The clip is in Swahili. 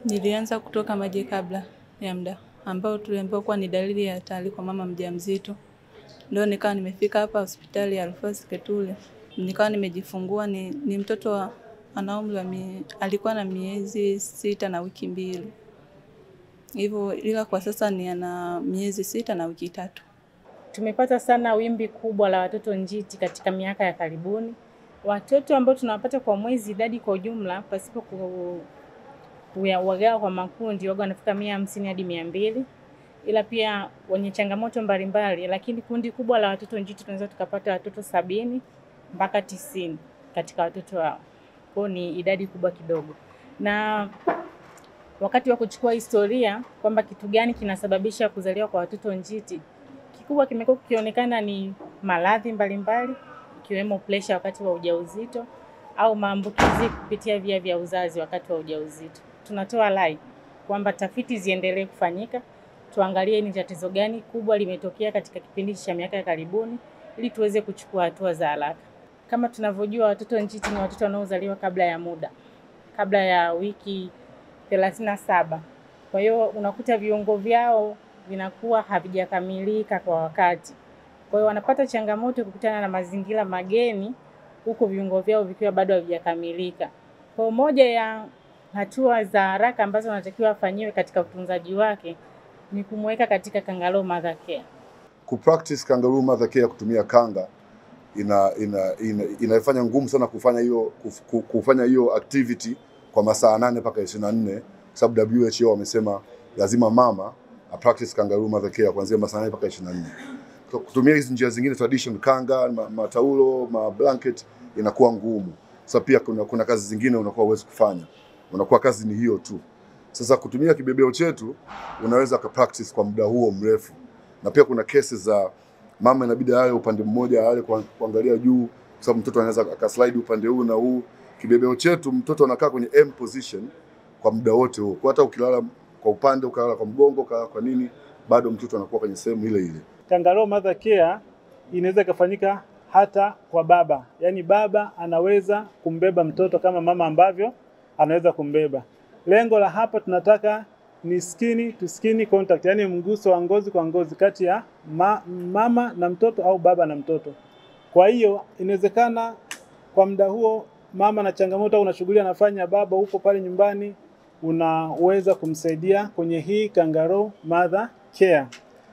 Nilianza kutoka maji kabla ya muda, ambao tuliambiwa kuwa ni dalili ya hatari kwa mama mjamzito. Ndio nikawa nimefika hapa hospitali ya Rufaa Seketure. Nikawa nimejifungua ni mtoto ana umri alikuwa na miezi 6 na wiki 2. Hivyo ila kwa sasa ni ana miezi 6 na wiki 3. Tumepata sana wimbi kubwa la watoto njiti katika miaka ya karibuni. Watoto ambao tunawapata kwa mwezi, idadi kwa ujumla pasipo kuwagawa kwa makundi, waga wanafika 150 hadi 200. Ila pia wenye changamoto mbalimbali, lakini kundi kubwa la watoto njiti tunaweza tukapata watoto 70 mpaka 90 katika watoto hao. Kwa ni idadi kubwa kidogo. Na wakati wa kuchukua historia kwamba kitu gani kinasababisha kuzaliwa kwa watoto njiti, kikubwa kimekuwa kionekana ni maradhi mbalimbali, ikiwemo pressure wakati wa ujauzito au maambukizi kupitia via vya uzazi wakati wa ujauzito. Tunatoa rai kwamba tafiti ziendelee kufanyika, tuangalie ni tatizo gani kubwa limetokea katika kipindi cha miaka ya karibuni ili tuweze kuchukua hatua za haraka. Kama tunavyojua, watoto njiti ni watoto wanaozaliwa kabla ya muda, kabla ya wiki 37. Kwa hiyo unakuta viungo vyao vinakuwa havijakamilika kwa wakati. Kwa hiyo wanapata changamoto kukutana na mazingira mageni huko viungo vyao vikiwa bado havijakamilika. Kwa moja ya hatua za haraka ambazo wanatakiwa wafanyiwe katika utunzaji wake ni kumweka katika kangaroo mother care. Kupractice kangaroo mother care kutumia kanga inafanya ngumu sana kufanya hiyo activity kwa masaa 8 mpaka 24, sababu WHO wamesema lazima mama practice kangaroo mother care kuanzia masaa 8 mpaka 24. Kutumia hizo njia zingine traditional kanga, mataulo, blanket inakuwa ngumu. Sasa pia kuna kazi zingine unakuwa huwezi kufanya. Unakuwa kazi ni hiyo tu. Sasa kutumia kibebeo chetu unaweza practice kwa muda huo mrefu. Na pia kuna cases za mama inabidi ale upande mmoja, ale kuangalia juu, kwa sababu mtoto anaweza akaslide upande huu na huu. Kibebeo chetu mtoto anakaa kwenye M position kwa muda wote huo. Kwa hata ukilala kwa upande, ukalala kwa mgongo, ukalala kwa nini, bado mtoto anakuwa kwenye sehemu ile ile. Kangaroo mother care inaweza kufanyika hata kwa baba. Yaani baba anaweza kumbeba mtoto kama mama ambavyo anaweza kumbeba. Lengo la hapa tunataka ni skin to skin contact, yani mguso wa ngozi kwa ngozi kati ya mama na mtoto au baba na mtoto. Kwa hiyo inawezekana kwa muda huo mama na changamoto au na shughuli anafanya baba huko pale nyumbani, unaweza kumsaidia kwenye hii kangaroo mother care.